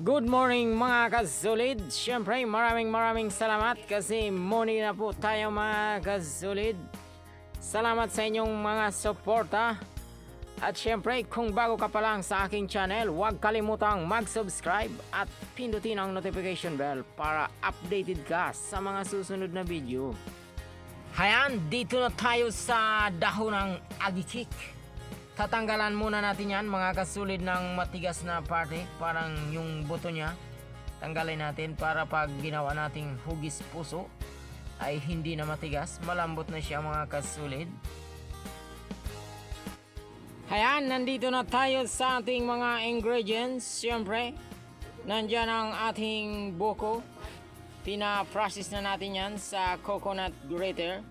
Good morning mga kasulid. Siyempre maraming salamat kasi muni na po tayo mga kasulid. Salamat sa inyong mga suporta. At siyempre kung bago ka pa lang sa aking channel, huwag kalimutang mag-subscribe at pindutin ang notification bell para updated ka sa mga susunod na video. Hayan, dito na tayo sa dahon ng agikik. Tatanggalan muna natin yan mga kasulid ng matigas na parte, parang yung buto niya. Tanggalin natin para pag ginawa nating hugis puso ay hindi na matigas, malambot na siya mga kasulid. Ayan, nandito na tayo sa ating mga ingredients. Siyempre, nandyan ang ating buko. Pina-process na natin yan sa coconut grater.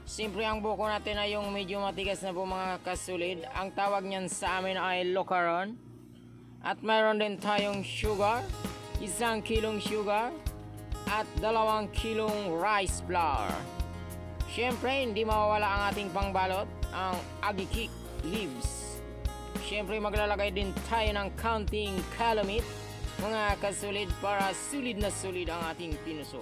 Siyempre ang buko natin ay yung medyo matigas na po mga kasulid. Ang tawag niyan sa amin ay locaron. At mayroon din tayong sugar, 1 kilong sugar at 2 kilong rice flour. Siyempre hindi mawawala ang ating pangbalot, ang agikik leaves. Siyempre maglalagay din tayo ng counting calamit mga kasulid para sulit na sulit ang ating pinuso.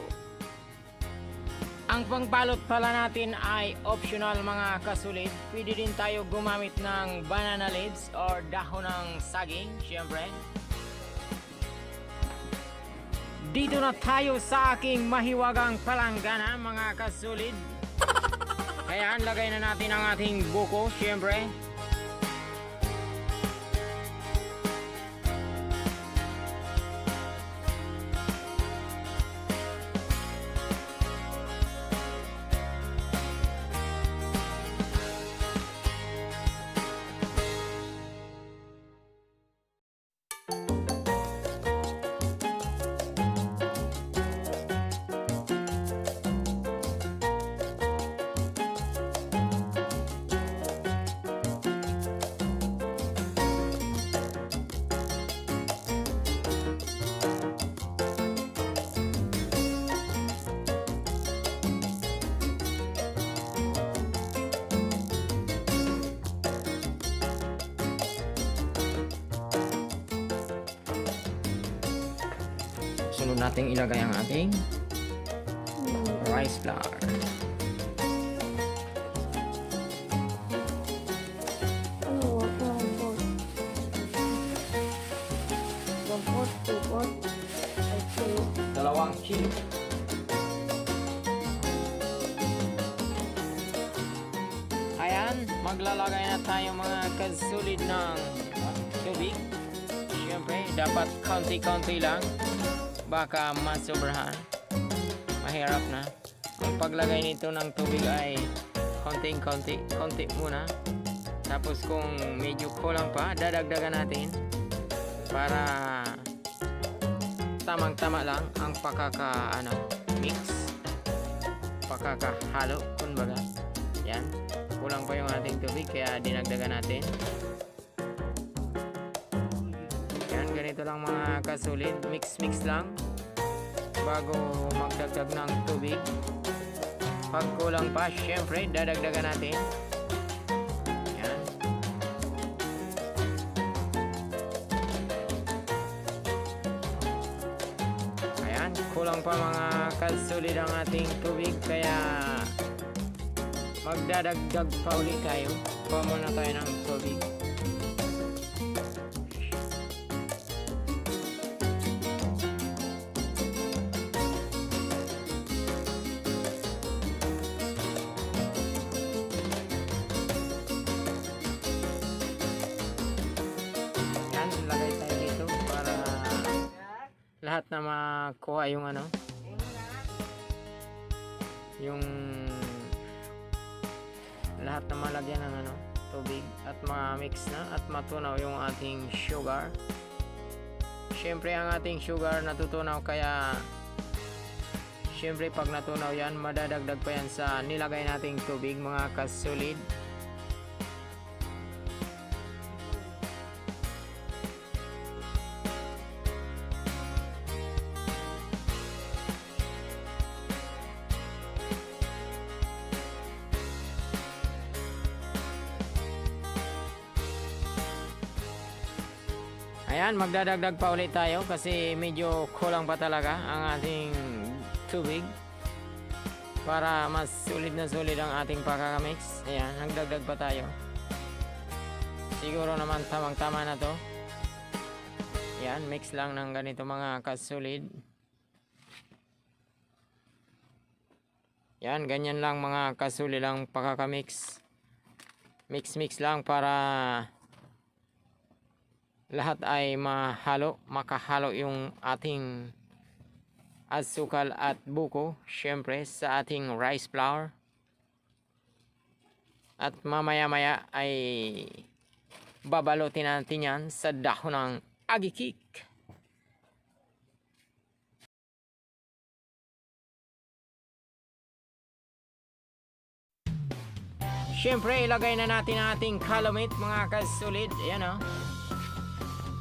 Ang pangbalot pala natin ay optional mga kasulid. Pwede din tayo gumamit ng banana leaves or dahon ng saging, syempre. Dito na tayo sa aking mahiwagang palanggana mga kasulid. Kaya lagay na natin ang ating buko, syempre. Sunod nating ilagay ang ating rice flour. Dalawang kilo. Ayan, maglalagay na tayo mga kasulid ng tubig. Siyempre, dapat konti-konti lang. Baka masobrahan, mahirap na. Ang paglagay nito ng tubig ay konti muna. Tapos kung medyo kulang pa, dadagdagan natin para tamang-tama lang ang mix, pakakahalo, kumbaga. Yan, kulang pa yung ating tubig kaya dinagdagan natin. Ganito lang mga kasulid, mix lang bago magdagdag ng tubig. Pag kulang pa, syempre dadagdagan natin. Yan. Ayan, kulang pa mga kasulid ang ating tubig kaya magdadagdag pa ulit tayo. Kuha muna tayo ng tubig. Lahat na makuha yung yung lahat na malagyan ng tubig at ma-mix na at matunaw yung ating sugar. Siyempre ang ating sugar natutunaw kaya siyempre pag natunaw yan, madadagdag pa yan sa nilagay nating tubig mga kasulid. Ayan, magdadagdag pa ulit tayo kasi medyo kulang pa talaga ang ating tubig para mas sulit na sulit ang ating pagkakamix. Ayan, nagdagdag pa tayo. Siguro naman tamang-tama na to. Ayan, mix lang ng ganito mga kasulid. Yan, ganyan lang mga kasulid lang pagkakamix. Mix lang para lahat ay makahalo yung ating asukal at buko, syempre sa ating rice flour. At mamaya-maya ay babalutin natin yan sa dahon ng agikik. Syempre ilagay na natin ang ating calamite mga kasulit. Ayan o.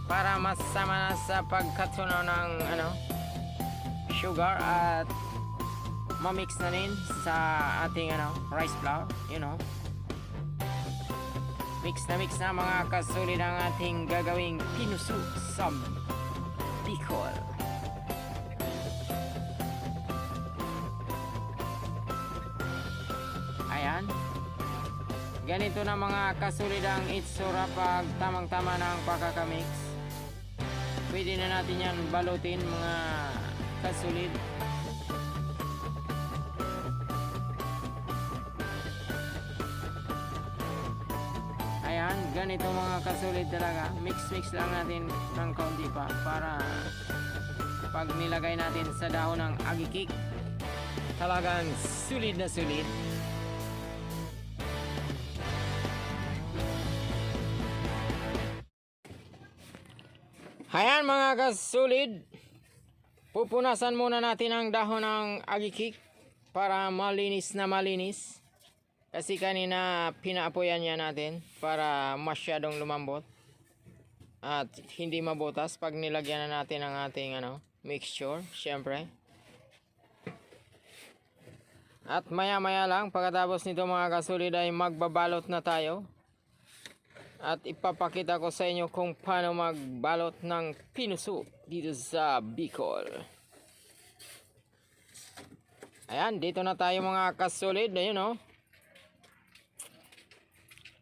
Para masama na sa pagkatunaw ng sugar at mamix na rin sa ating rice flour, mix na mga kasulit ang ating gagawing pinuso sa bicol. Ayan, ganito na mga kasulit ang itsura pag tamang-tama na ang pagkakamix. Pwede na natin yan balutin mga kasulid. Ayan, ganito mga kasulid talaga. Mix lang natin ng kaunti pa para pag nilagay natin sa dahon ng agikik, talagang sulit na sulit. Ayan mga kasulid, pupunasan muna natin ang dahon ng agikik para malinis na malinis. Kasi kanina pinaapoyan niya natin para masyadong lumambot at hindi mabutas pag nilagyan na natin ang ating mixture, syempre. At maya lang pagkatapos nito mga kasulid ay magbabalot na tayo. At ipapakita ko sa inyo kung paano magbalot ng pinuso dito sa bicol. Ayan, dito na tayo mga kasulid. Ayun o.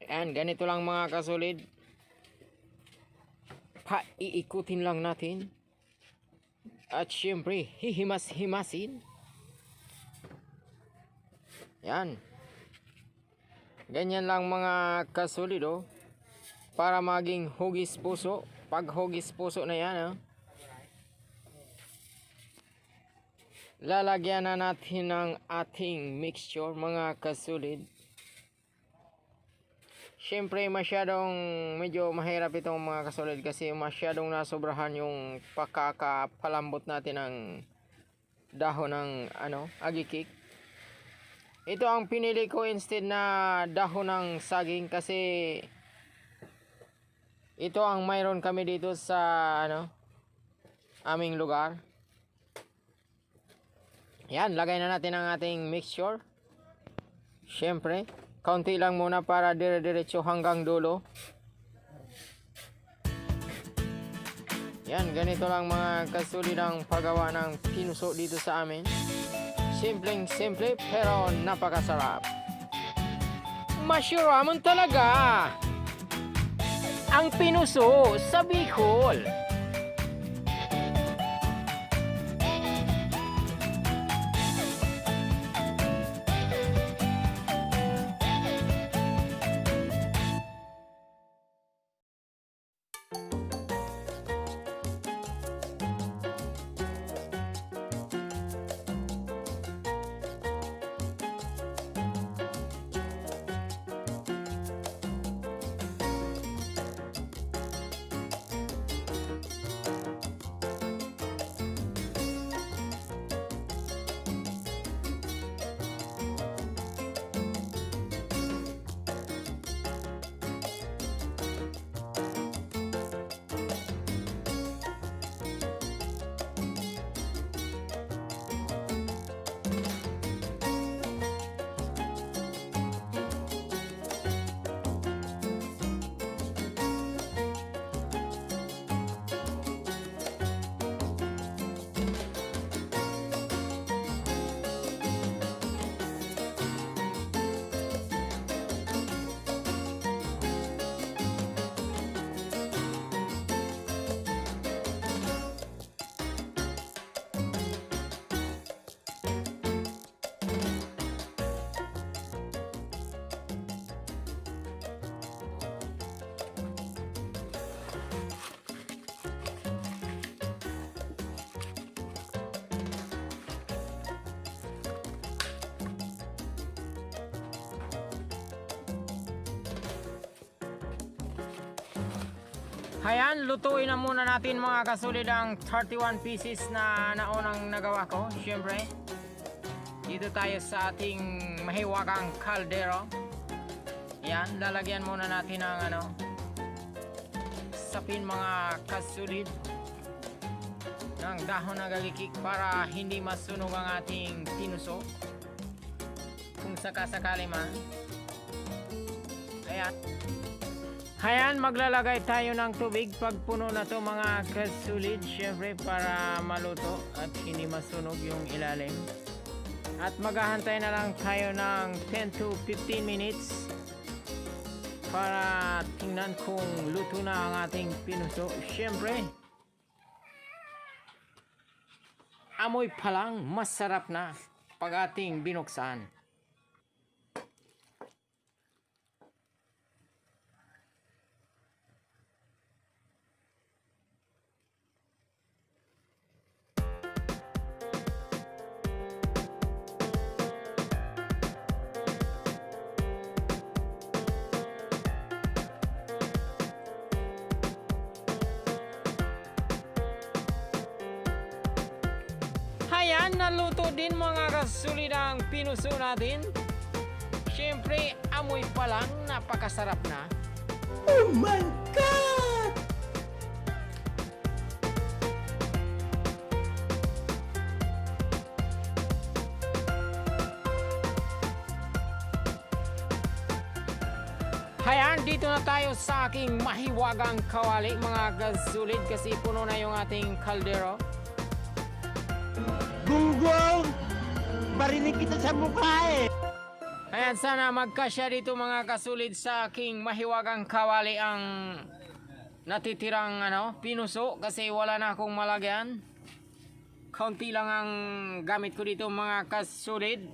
Ayan, ganito lang mga kasulid. Iikutin lang natin. At syempre, hihimas-himasin. Ayan. Ganyan lang mga kasulid o. Para maging hugis puso. Pag hugis puso na yan, lalagyan na natin ng ating mixture mga kasulid. Siyempre medyo mahirap itong mga kasulid kasi masyadong nasobrahan yung pakakapalambot natin ng dahon ng agikik. Ito ang pinili ko instead na dahon ng saging kasi ito ang mayroon kami dito sa aming lugar. Yan, lagay na natin ang ating mixture. Siyempre, kaunti lang muna para dire-diretso hanggang dulo. Yan, ganito lang mga kasulid ang paggawa ng pinuso dito sa amin. Simpleng-simple pero napakasarap. Masyuraman talaga ang pinuso sa bicol. Ayan, lutuin na muna natin mga kasulid ang 31 pieces na naunang nagawa ko. Siyempre, dito tayo sa ating mahiwagang kaldero. Ayan, lalagyan muna natin ng sapin mga kasulid ng dahon ng galikik para hindi masunog ang ating pinuso kung sakasakali man. Ayan, maglalagay tayo ng tubig pag puno na to mga kasulid, syempre para maluto at hindi masunog yung ilalim. At maghahantay na lang tayo ng 10 to 15 minutes para tingnan kung luto na ang ating pinuso. Syempre, amoy pa lang masarap na pag ating binuksan. Ayan, naluto din mga kasulid ang pinuso natin. Siyempre, amoy pa lang, napakasarap na. Oh my God! Ayan, dito na tayo sa aking mahiwagang kawali mga kasulid kasi puno na yung ating kaldero. Gunggong! Barinig kita sa mukha eh! Ayan, sana magkasya dito mga kasulid sa aking mahiwagang kawali ang natitirang pinuso kasi wala na akong malagyan. Kaunti lang ang gamit ko dito mga kasulid.